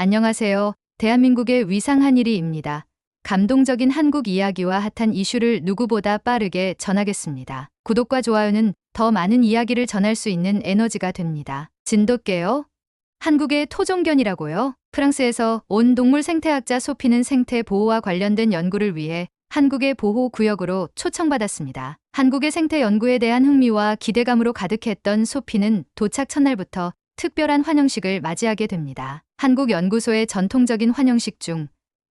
안녕하세요. 대한민국의 위상 한일이입니다. 감동적인 한국 이야기와 핫한 이슈를 누구보다 빠르게 전하겠습니다. 구독과 좋아요는 더 많은 이야기를 전할 수 있는 에너지가 됩니다. 진돗개요? 한국의 토종견이라고요? 프랑스에서 온 동물 생태학자 소피는 생태 보호와 관련된 연구를 위해 한국의 보호구역으로 초청받았습니다. 한국의 생태 연구에 대한 흥미와 기대감으로 가득했던 소피는 도착 첫날부터 특별한 환영식을 맞이하게 됩니다. 한국 연구소의 전통적인 환영식 중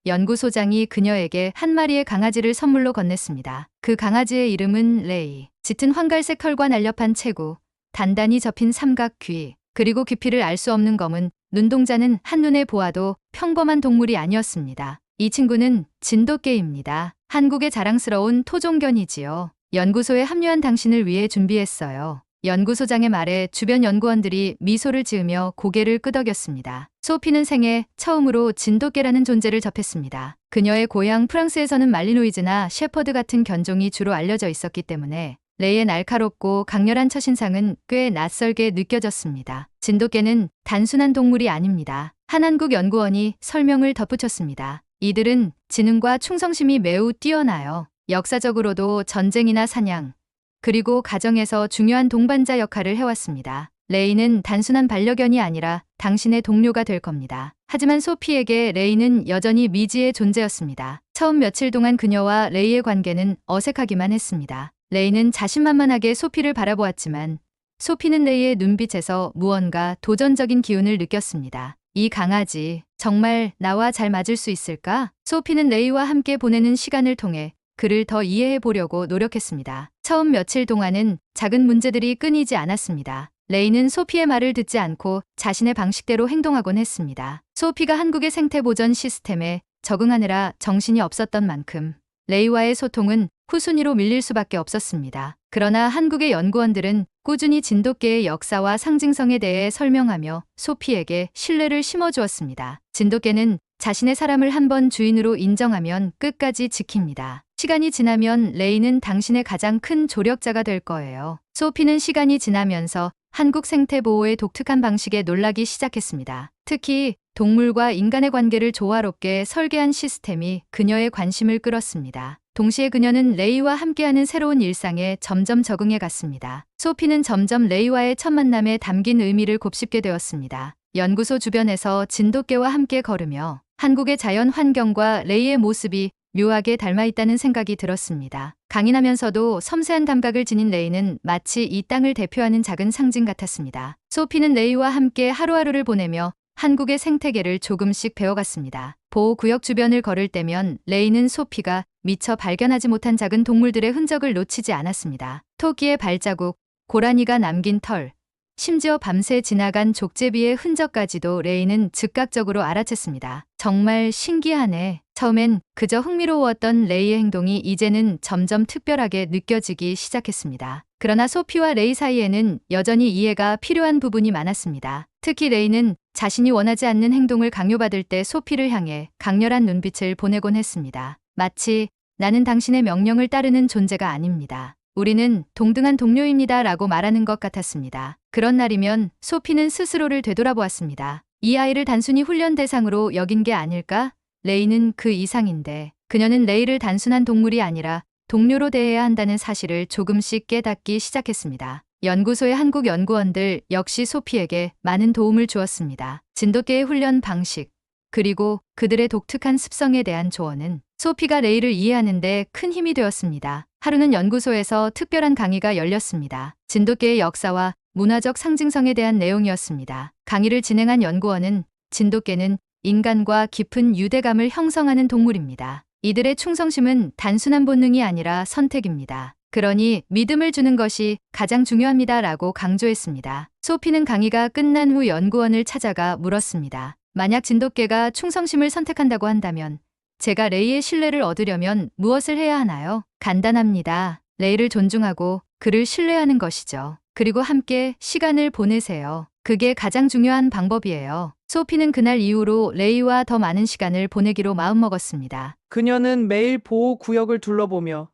연구소장이 그녀에게 한 마리의 강아지를 선물로 건넸습니다. 그 강아지의 이름은 레이. 짙은 황갈색 털과 날렵한 체구, 단단히 접힌 삼각 귀, 그리고 깊이를 알 수 없는 검은 눈동자는 한눈에 보아도 평범한 동물이 아니었습니다. 이 친구는 진돗개입니다. 한국의 자랑스러운 토종견이지요. 연구소에 합류한 당신을 위해 준비했어요. 연구소장의 말에 주변 연구원들이 미소를 지으며 고개를 끄덕였습니다. 소피는 생애 처음으로 진돗개라는 존재를 접했습니다. 그녀의 고향 프랑스에서는 말리노이즈나 셰퍼드 같은 견종이 주로 알려져 있었기 때문에 레이의 날카롭고 강렬한 첫인상은 꽤 낯설게 느껴졌습니다. 진돗개는 단순한 동물이 아닙니다. 한 한국 연구원이 설명을 덧붙였습니다. 이들은 지능과 충성심이 매우 뛰어나요. 역사적으로도 전쟁이나 사냥, 그리고 가정에서 중요한 동반자 역할을 해왔습니다. 레이는 단순한 반려견이 아니라 당신의 동료가 될 겁니다. 하지만 소피에게 레이는 여전히 미지의 존재였습니다. 처음 며칠 동안 그녀와 레이의 관계는 어색하기만 했습니다. 레이는 자신만만하게 소피를 바라보았지만 소피는 레이의 눈빛에서 무언가 도전적인 기운을 느꼈습니다. 이 강아지, 정말 나와 잘 맞을 수 있을까? 소피는 레이와 함께 보내는 시간을 통해 그를 더 이해해 보려고 노력했습니다. 처음 며칠 동안은 작은 문제들이 끊이지 않았습니다. 레이는 소피의 말을 듣지 않고 자신의 방식대로 행동하곤 했습니다. 소피가 한국의 생태 보전 시스템에 적응하느라 정신이 없었던 만큼 레이와의 소통은 후순위로 밀릴 수밖에 없었습니다. 그러나 한국의 연구원들은 꾸준히 진돗개의 역사와 상징성에 대해 설명하며 소피에게 신뢰를 심어주었습니다. 진돗개는 자신의 사람을 한번 주인으로 인정하면 끝까지 지킵니다. 시간이 지나면 레이는 당신의 가장 큰 조력자가 될 거예요. 소피는 시간이 지나면서 한국 생태 보호의 독특한 방식에 놀라기 시작했습니다. 특히 동물과 인간의 관계를 조화롭게 설계한 시스템이 그녀의 관심을 끌었습니다. 동시에 그녀는 레이와 함께하는 새로운 일상에 점점 적응해 갔습니다. 소피는 점점 레이와의 첫 만남에 담긴 의미를 곱씹게 되었습니다. 연구소 주변에서 진돗개와 함께 걸으며 한국의 자연 환경과 레이의 모습이 묘하게 닮아있다는 생각이 들었습니다. 강인하면서도 섬세한 감각을 지닌 레이는 마치 이 땅을 대표하는 작은 상징 같았습니다. 소피는 레이와 함께 하루하루를 보내며 한국의 생태계를 조금씩 배워갔습니다. 보호구역 주변을 걸을 때면 레이는 소피가 미처 발견하지 못한 작은 동물들의 흔적을 놓치지 않았습니다. 토끼의 발자국, 고라니가 남긴 털, 심지어 밤새 지나간 족제비의 흔적까지도 레이는 즉각적으로 알아챘습니다. 정말 신기하네. 처음엔 그저 흥미로웠던 레이의 행동이 이제는 점점 특별하게 느껴지기 시작했습니다. 그러나 소피와 레이 사이에는 여전히 이해가 필요한 부분이 많았습니다. 특히 레이는 자신이 원하지 않는 행동을 강요받을 때 소피를 향해 강렬한 눈빛을 보내곤 했습니다. 마치 나는 당신의 명령을 따르는 존재가 아닙니다. 우리는 동등한 동료입니다 라고 말하는 것 같았습니다. 그런 날이면 소피는 스스로를 되돌아보았습니다. 이 아이를 단순히 훈련 대상으로 여긴 게 아닐까? 레이는 그 이상인데 그녀는 레이를 단순한 동물이 아니라 동료로 대해야 한다는 사실을 조금씩 깨닫기 시작했습니다. 연구소의 한국 연구원들 역시 소피에게 많은 도움을 주었습니다. 진돗개의 훈련 방식, 그리고 그들의 독특한 습성에 대한 조언은 소피가 레이를 이해하는 데 큰 힘이 되었습니다. 하루는 연구소에서 특별한 강의가 열렸습니다. 진돗개의 역사와 문화적 상징성에 대한 내용이었습니다. 강의를 진행한 연구원은 진돗개는 인간과 깊은 유대감을 형성하는 동물입니다. 이들의 충성심은 단순한 본능이 아니라 선택입니다. 그러니 믿음을 주는 것이 가장 중요합니다 라고 강조했습니다. 소피는 강의가 끝난 후 연구원을 찾아가 물었습니다. 만약 진돗개가 충성심을 선택한다고 한다면 제가 레이의 신뢰를 얻으려면 무엇을 해야 하나요? 간단합니다. 레이를 존중하고 그를 신뢰하는 것이죠. 그리고 함께 시간을 보내세요. 그게 가장 중요한 방법이에요. 소피는 그날 이후로 레이와 더 많은 시간을 보내기로 마음먹었습니다. 그녀는 매일 보호구역을 둘러보며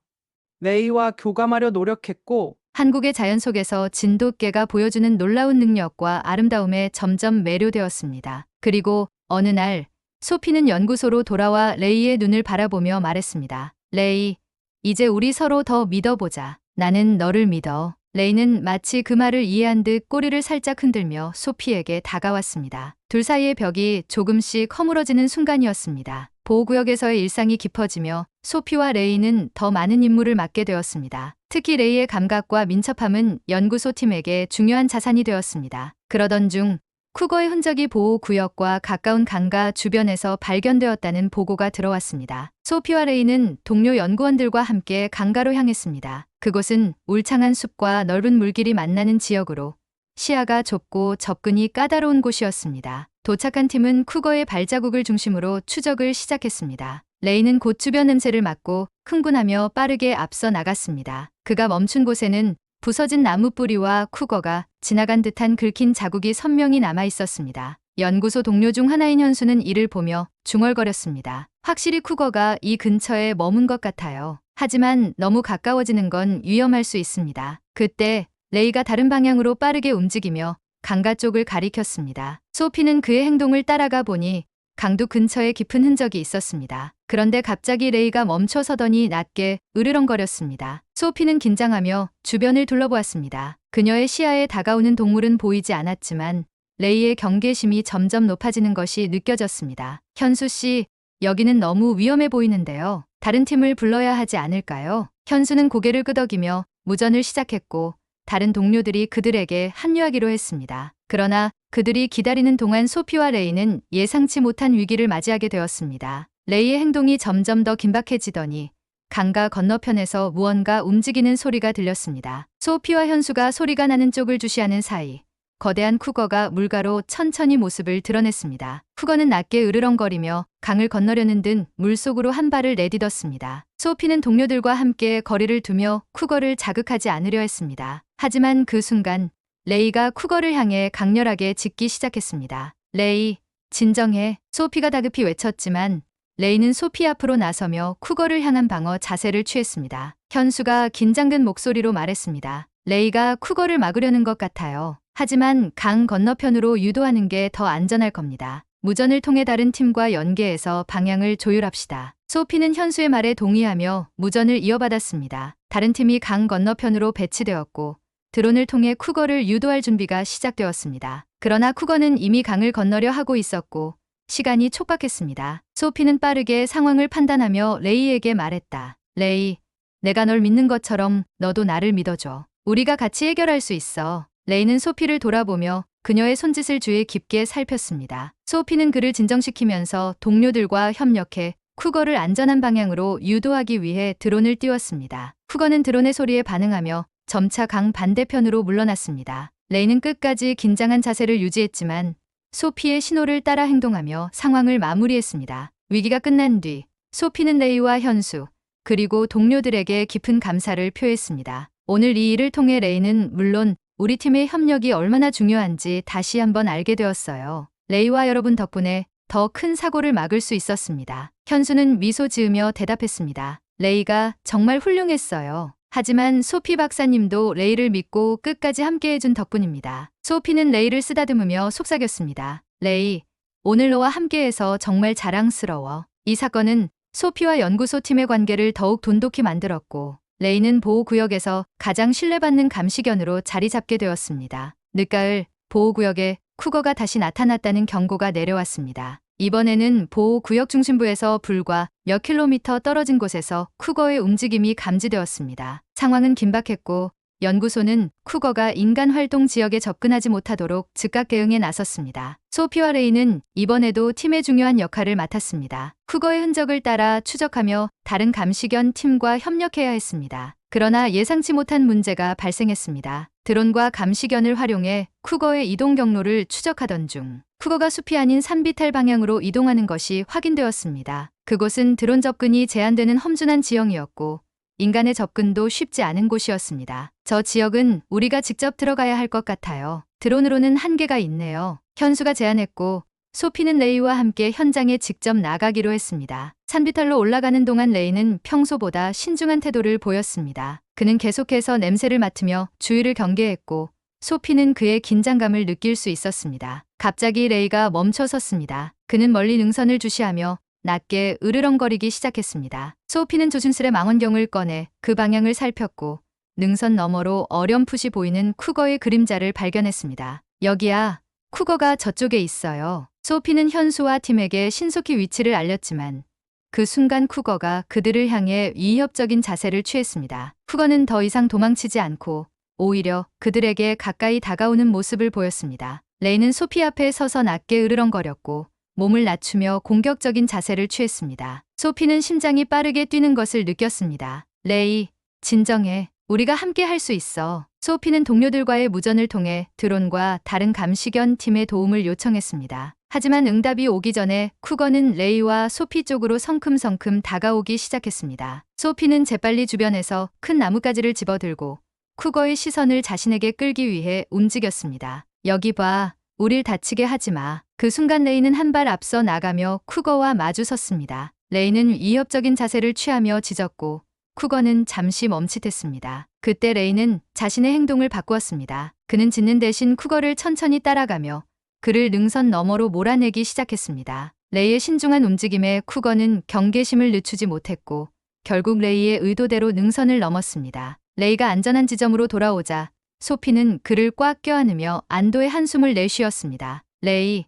레이와 교감하려 노력했고 한국의 자연 속에서 진돗개가 보여주는 놀라운 능력과 아름다움에 점점 매료되었습니다. 그리고 어느 날 소피는 연구소로 돌아와 레이의 눈을 바라보며 말했습니다. 레이, 이제 우리 서로 더 믿어보자. 나는 너를 믿어. 레이는 마치 그 말을 이해한 듯 꼬리를 살짝 흔들며 소피에게 다가왔습니다. 둘 사이의 벽이 조금씩 허물어지는 순간이었습니다. 보호구역에서의 일상이 깊어지며 소피와 레이는 더 많은 임무를 맡게 되었습니다. 특히 레이의 감각과 민첩함은 연구소 팀에게 중요한 자산이 되었습니다. 그러던 중 쿠거의 흔적이 보호구역과 가까운 강가 주변에서 발견되었다는 보고가 들어왔습니다. 소피와 레이는 동료 연구원들과 함께 강가로 향했습니다. 그곳은 울창한 숲과 넓은 물길이 만나는 지역으로 시야가 좁고 접근이 까다로운 곳이었습니다. 도착한 팀은 쿠거의 발자국을 중심으로 추적을 시작했습니다. 레이는 곧 주변 냄새를 맡고 흥분하며 빠르게 앞서 나갔습니다. 그가 멈춘 곳에는 부서진 나무 뿌리와 쿠거가 지나간 듯한 긁힌 자국이 선명히 남아 있었습니다. 연구소 동료 중 하나인 현수는 이를 보며 중얼거렸습니다. 확실히 쿠거가 이 근처에 머문 것 같아요. 하지만 너무 가까워지는 건 위험할 수 있습니다. 그때 레이가 다른 방향으로 빠르게 움직이며 강가 쪽을 가리켰습니다. 소피는 그의 행동을 따라가 보니 강둑 근처에 깊은 흔적이 있었습니다. 그런데 갑자기 레이가 멈춰서더니 낮게 으르렁거렸습니다. 소피는 긴장하며 주변을 둘러보았습니다. 그녀의 시야에 다가오는 동물은 보이지 않았지만 레이의 경계심이 점점 높아지는 것이 느껴졌습니다. 현수 씨, 여기는 너무 위험해 보이는데요. 다른 팀을 불러야 하지 않을까요? 현수는 고개를 끄덕이며 무전을 시작했고 다른 동료들이 그들에게 합류하기로 했습니다. 그러나 그들이 기다리는 동안 소피와 레이는 예상치 못한 위기를 맞이하게 되었습니다. 레이의 행동이 점점 더 긴박해지더니 강가 건너편에서 무언가 움직이는 소리가 들렸습니다. 소피와 현수가 소리가 나는 쪽을 주시하는 사이 거대한 쿠거가 물가로 천천히 모습을 드러냈습니다. 쿠거는 낮게 으르렁거리며 강을 건너려는 듯 물속으로 한 발을 내딛었습니다. 소피는 동료들과 함께 거리를 두며 쿠거를 자극하지 않으려 했습니다. 하지만 그 순간 레이가 쿠거를 향해 강렬하게 짖기 시작했습니다. 레이, 진정해. 소피가 다급히 외쳤지만 레이는 소피 앞으로 나서며 쿠거를 향한 방어 자세를 취했습니다. 현수가 긴장된 목소리로 말했습니다. 레이가 쿠거를 막으려는 것 같아요. 하지만 강 건너편으로 유도하는 게 더 안전할 겁니다. 무전을 통해 다른 팀과 연계해서 방향을 조율합시다. 소피는 현수의 말에 동의하며 무전을 이어받았습니다. 다른 팀이 강 건너편으로 배치되었고 드론을 통해 쿠거를 유도할 준비가 시작되었습니다. 그러나 쿠거는 이미 강을 건너려 하고 있었고 시간이 촉박했습니다. 소피는 빠르게 상황을 판단하며 레이에게 말했다. 레이, 내가 널 믿는 것처럼 너도 나를 믿어줘. 우리가 같이 해결할 수 있어. 레이는 소피를 돌아보며 그녀의 손짓을 주의 깊게 살폈습니다. 소피는 그를 진정시키면서 동료들과 협력해 쿠거를 안전한 방향으로 유도하기 위해 드론을 띄웠습니다. 쿠거는 드론의 소리에 반응하며 점차 강 반대편으로 물러났습니다. 레이는 끝까지 긴장한 자세를 유지했지만 소피의 신호를 따라 행동하며 상황을 마무리했습니다. 위기가 끝난 뒤 소피는 레이와 현수 그리고 동료들에게 깊은 감사를 표했습니다. 오늘 이 일을 통해 레이는 물론 우리 팀의 협력이 얼마나 중요한지 다시 한번 알게 되었어요. 레이와 여러분 덕분에 더 큰 사고를 막을 수 있었습니다. 현수는 미소 지으며 대답했습니다. 레이가 정말 훌륭했어요. 하지만 소피 박사님도 레이를 믿고 끝까지 함께해준 덕분입니다. 소피는 레이를 쓰다듬으며 속삭였습니다. 레이, 오늘 너와 함께해서 정말 자랑스러워. 이 사건은 소피와 연구소 팀의 관계를 더욱 돈독히 만들었고 레이는 보호구역에서 가장 신뢰받는 감시견으로 자리 잡게 되었습니다. 늦가을 보호구역에 쿠거가 다시 나타났다는 경고가 내려왔습니다. 이번에는 보호구역 중심부에서 불과 몇 킬로미터 떨어진 곳에서 쿠거의 움직임이 감지되었습니다. 상황은 긴박했고 연구소는 쿠거가 인간 활동 지역에 접근하지 못하도록 즉각 대응에 나섰습니다. 소피와 레이는 이번에도 팀의 중요한 역할을 맡았습니다. 쿠거의 흔적을 따라 추적하며 다른 감시견 팀과 협력해야 했습니다. 그러나 예상치 못한 문제가 발생했습니다. 드론과 감시견을 활용해 쿠거의 이동 경로를 추적하던 중 쿠거가 숲이 아닌 산비탈 방향으로 이동하는 것이 확인되었습니다. 그곳은 드론 접근이 제한되는 험준한 지형이었고 인간의 접근도 쉽지 않은 곳이었습니다. 저 지역은 우리가 직접 들어가야 할 것 같아요. 드론으로는 한계가 있네요. 현수가 제안했고 소피는 레이와 함께 현장에 직접 나가기로 했습니다. 산비탈로 올라가는 동안 레이는 평소보다 신중한 태도를 보였습니다. 그는 계속해서 냄새를 맡으며 주위를 경계했고 소피는 그의 긴장감을 느낄 수 있었습니다. 갑자기 레이가 멈춰 섰습니다. 그는 멀리 능선을 주시하며 낮게 으르렁거리기 시작했습니다. 소피는 조심스레 망원경을 꺼내 그 방향을 살폈고 능선 너머로 어렴풋이 보이는 쿠거의 그림자를 발견했습니다. 여기야, 쿠거가 저쪽에 있어요. 소피는 현수와 팀에게 신속히 위치를 알렸지만 그 순간 쿠거가 그들을 향해 위협적인 자세를 취했습니다. 쿠거는 더 이상 도망치지 않고 오히려 그들에게 가까이 다가오는 모습을 보였습니다. 레이는 소피 앞에 서서 낮게 으르렁거렸고 몸을 낮추며 공격적인 자세를 취했습니다. 소피는 심장이 빠르게 뛰는 것을 느꼈습니다. 레이, 진정해. 우리가 함께 할 수 있어. 소피는 동료들과의 무전을 통해 드론과 다른 감시견 팀의 도움을 요청했습니다. 하지만 응답이 오기 전에 쿠거는 레이와 소피 쪽으로 성큼성큼 다가오기 시작했습니다. 소피는 재빨리 주변에서 큰 나뭇가지를 집어들고 쿠거의 시선을 자신에게 끌기 위해 움직였습니다. 여기 봐. 우릴 다치게 하지 마. 그 순간 레이는 한 발 앞서 나가며 쿠거와 마주 섰습니다. 레이는 위협적인 자세를 취하며 짖었고 쿠거는 잠시 멈칫했습니다. 그때 레이는 자신의 행동을 바꾸었습니다. 그는 짖는 대신 쿠거를 천천히 따라가며 그를 능선 너머로 몰아내기 시작했습니다. 레이의 신중한 움직임에 쿠거는 경계심을 늦추지 못했고 결국 레이의 의도대로 능선을 넘었습니다. 레이가 안전한 지점으로 돌아오자 소피는 그를 꽉 껴안으며 안도의 한숨을 내쉬었습니다. 레이,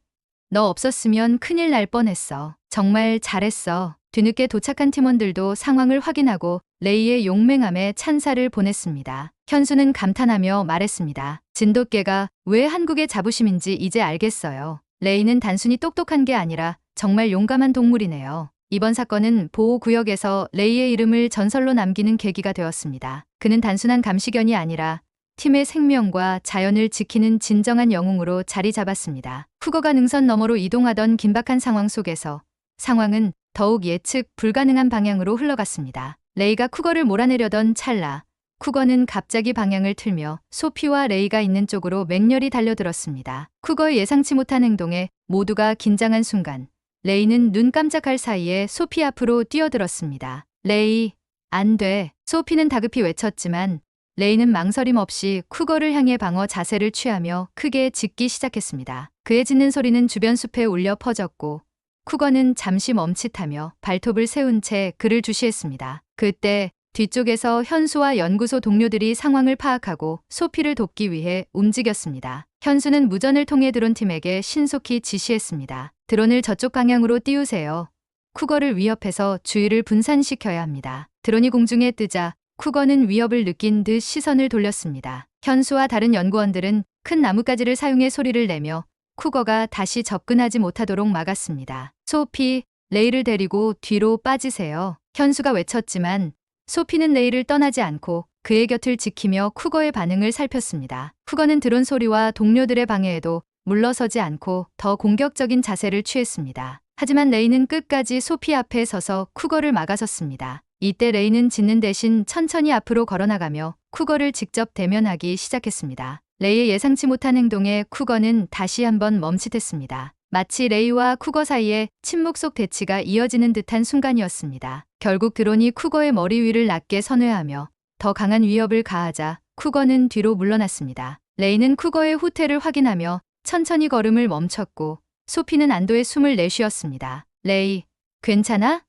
너 없었으면 큰일 날 뻔했어. 정말 잘했어. 뒤늦게 도착한 팀원들도 상황을 확인하고 레이의 용맹함에 찬사를 보냈습니다. 현수는 감탄하며 말했습니다. 진돗개가 왜 한국의 자부심인지 이제 알겠어요. 레이는 단순히 똑똑한 게 아니라 정말 용감한 동물이네요. 이번 사건은 보호구역에서 레이의 이름을 전설로 남기는 계기가 되었습니다. 그는 단순한 감시견이 아니라 팀의 생명과 자연을 지키는 진정한 영웅으로 자리 잡았습니다. 쿠거가 능선 너머로 이동하던 긴박한 상황 속에서 상황은 더욱 예측 불가능한 방향으로 흘러갔습니다. 레이가 쿠거를 몰아내려던 찰나, 쿠거는 갑자기 방향을 틀며 소피와 레이가 있는 쪽으로 맹렬히 달려들었습니다. 쿠거의 예상치 못한 행동에 모두가 긴장한 순간, 레이는 눈 깜짝할 사이에 소피 앞으로 뛰어들었습니다. 레이, 안 돼. 소피는 다급히 외쳤지만 레이는 망설임 없이 쿠거를 향해 방어 자세를 취하며 크게 짖기 시작했습니다. 그의 짖는 소리는 주변 숲에 울려 퍼졌고 쿠거는 잠시 멈칫하며 발톱을 세운 채 그를 주시했습니다. 그때 뒤쪽에서 현수와 연구소 동료들이 상황을 파악하고 소피를 돕기 위해 움직였습니다. 현수는 무전을 통해 드론팀에게 신속히 지시했습니다. 드론을 저쪽 방향으로 띄우세요. 쿠거를 위협해서 주의를 분산시켜야 합니다. 드론이 공중에 뜨자 쿠거는 위협을 느낀 듯 시선을 돌렸습니다. 현수와 다른 연구원들은 큰 나뭇가지를 사용해 소리를 내며 쿠거가 다시 접근하지 못하도록 막았습니다. 소피, 레이를 데리고 뒤로 빠지세요. 현수가 외쳤지만 소피는 레이를 떠나지 않고 그의 곁을 지키며 쿠거의 반응을 살폈습니다. 쿠거는 드론 소리와 동료들의 방해에도 물러서지 않고 더 공격적인 자세를 취했습니다. 하지만 레이는 끝까지 소피 앞에 서서 쿠거를 막아섰습니다. 이때 레이는 짖는 대신 천천히 앞으로 걸어나가며 쿠거를 직접 대면하기 시작했습니다. 레이의 예상치 못한 행동에 쿠거는 다시 한번 멈칫했습니다. 마치 레이와 쿠거 사이에 침묵 속 대치가 이어지는 듯한 순간이었습니다. 결국 드론이 쿠거의 머리 위를 낮게 선회하며 더 강한 위협을 가하자 쿠거는 뒤로 물러났습니다. 레이는 쿠거의 후퇴를 확인하며 천천히 걸음을 멈췄고 소피는 안도의 숨을 내쉬었습니다. 레이, 괜찮아?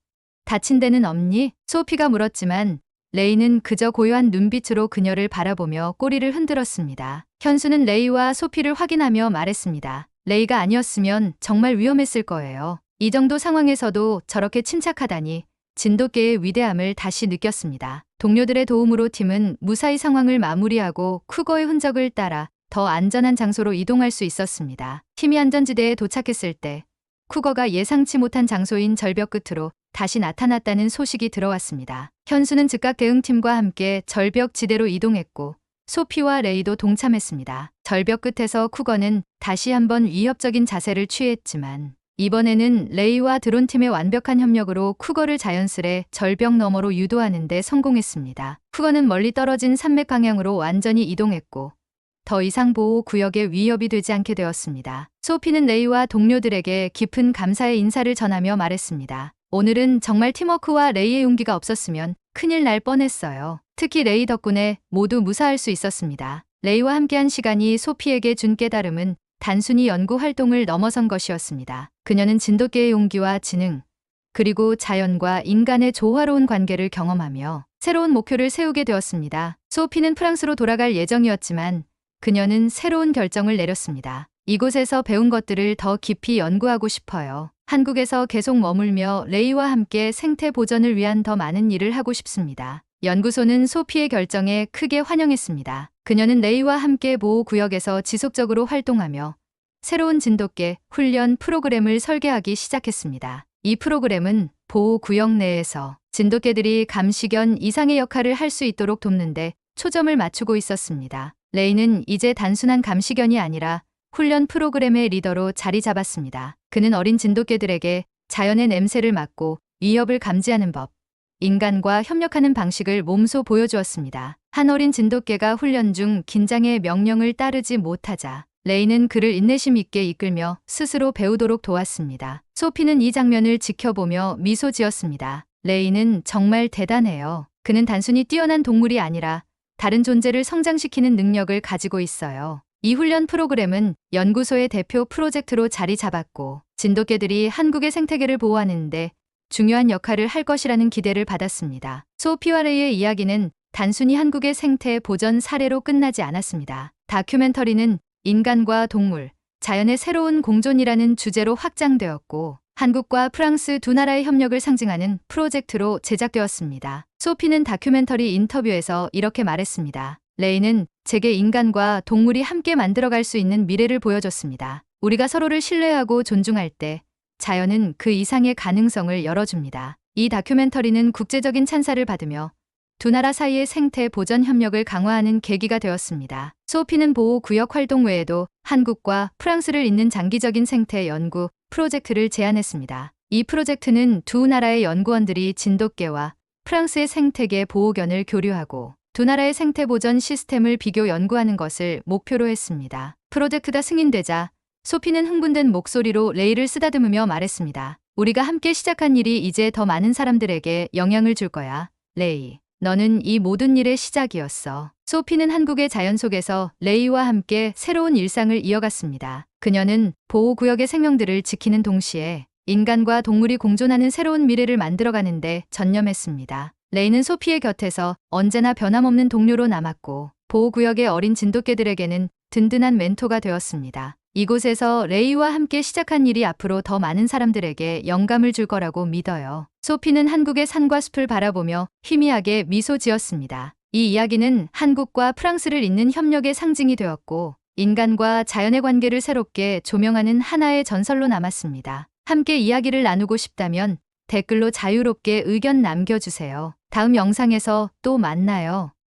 다친 데는 없니? 소피가 물었지만 레이는 그저 고요한 눈빛으로 그녀를 바라보며 꼬리를 흔들었습니다. 현수는 레이와 소피를 확인하며 말했습니다. 레이가 아니었으면 정말 위험했을 거예요. 이 정도 상황에서도 저렇게 침착하다니 진돗개의 위대함을 다시 느꼈습니다. 동료들의 도움으로 팀은 무사히 상황을 마무리하고 쿠거의 흔적을 따라 더 안전한 장소로 이동할 수 있었습니다. 팀이 안전지대에 도착했을 때 쿠거가 예상치 못한 장소인 절벽 끝으로 다시 나타났다는 소식이 들어왔습니다. 현수는 즉각 대응팀과 함께 절벽 지대로 이동했고 소피와 레이도 동참했습니다. 절벽 끝에서 쿠거는 다시 한번 위협적인 자세를 취했지만 이번에는 레이와 드론팀의 완벽한 협력으로 쿠거를 자연스레 절벽 너머로 유도하는 데 성공했습니다. 쿠거는 멀리 떨어진 산맥 방향으로 완전히 이동했고 더 이상 보호 구역에 위협이 되지 않게 되었습니다. 소피는 레이와 동료들에게 깊은 감사의 인사를 전하며 말했습니다. 오늘은 정말 팀워크와 레이의 용기가 없었으면 큰일 날 뻔했어요. 특히 레이 덕분에 모두 무사할 수 있었습니다. 레이와 함께한 시간이 소피에게 준 깨달음은 단순히 연구 활동을 넘어선 것이었습니다. 그녀는 진돗개의 용기와 지능, 그리고 자연과 인간의 조화로운 관계를 경험하며 새로운 목표를 세우게 되었습니다. 소피는 프랑스로 돌아갈 예정이었지만 그녀는 새로운 결정을 내렸습니다. 이곳에서 배운 것들을 더 깊이 연구하고 싶어요. 한국에서 계속 머물며 레이와 함께 생태 보전을 위한 더 많은 일을 하고 싶습니다. 연구소는 소피의 결정에 크게 환영했습니다. 그녀는 레이와 함께 보호구역에서 지속적으로 활동하며 새로운 진돗개 훈련 프로그램을 설계하기 시작했습니다. 이 프로그램은 보호구역 내에서 진돗개들이 감시견 이상의 역할을 할 수 있도록 돕는데 초점을 맞추고 있었습니다. 레이는 이제 단순한 감시견이 아니라 훈련 프로그램의 리더로 자리 잡았습니다. 그는 어린 진돗개들에게 자연의 냄새를 맡고 위협을 감지하는 법, 인간과 협력하는 방식을 몸소 보여주었습니다. 한 어린 진돗개가 훈련 중 긴장의 명령을 따르지 못하자 레이는 그를 인내심 있게 이끌며 스스로 배우도록 도왔습니다. 소피는 이 장면을 지켜보며 미소 지었습니다. 레이는 정말 대단해요. 그는 단순히 뛰어난 동물이 아니라 다른 존재를 성장시키는 능력을 가지고 있어요. 이 훈련 프로그램은 연구소의 대표 프로젝트로 자리 잡았고 진돗개들이 한국의 생태계를 보호하는데 중요한 역할을 할 것이라는 기대를 받았습니다. 소피와 레이의 이야기는 단순히 한국의 생태 보전 사례로 끝나지 않았습니다. 다큐멘터리는 인간과 동물, 자연의 새로운 공존이라는 주제로 확장되었고 한국과 프랑스 두 나라의 협력을 상징하는 프로젝트로 제작되었습니다. 소피는 다큐멘터리 인터뷰에서 이렇게 말했습니다. 레이는 제게 인간과 동물이 함께 만들어갈 수 있는 미래를 보여줬습니다. 우리가 서로를 신뢰하고 존중할 때 자연은 그 이상의 가능성을 열어줍니다. 이 다큐멘터리는 국제적인 찬사를 받으며 두 나라 사이의 생태 보전 협력을 강화하는 계기가 되었습니다. 소피는 보호구역 활동 외에도 한국과 프랑스를 잇는 장기적인 생태 연구 프로젝트를 제안했습니다. 이 프로젝트는 두 나라의 연구원들이 진돗개와 프랑스의 생태계 보호견을 교류하고 두 나라의 생태 보전 시스템을 비교 연구하는 것을 목표로 했습니다. 프로젝트가 승인되자 소피는 흥분된 목소리로 레이를 쓰다듬으며 말했습니다. 우리가 함께 시작한 일이 이제 더 많은 사람들에게 영향을 줄 거야, 레이. 너는 이 모든 일의 시작이었어. 소피는 한국의 자연 속에서 레이와 함께 새로운 일상을 이어갔습니다. 그녀는 보호구역의 생명들을 지키는 동시에 인간과 동물이 공존하는 새로운 미래를 만들어가는데 전념했습니다. 레이는 소피의 곁에서 언제나 변함없는 동료로 남았고 보호구역의 어린 진돗개들에게는 든든한 멘토가 되었습니다. 이곳에서 레이와 함께 시작한 일이 앞으로 더 많은 사람들에게 영감을 줄 거라고 믿어요. 소피는 한국의 산과 숲을 바라보며 희미하게 미소 지었습니다. 이 이야기는 한국과 프랑스를 잇는 협력의 상징이 되었고 인간과 자연의 관계를 새롭게 조명하는 하나의 전설로 남았습니다. 함께 이야기를 나누고 싶다면 댓글로 자유롭게 의견 남겨주세요. 다음 영상에서 또 만나요.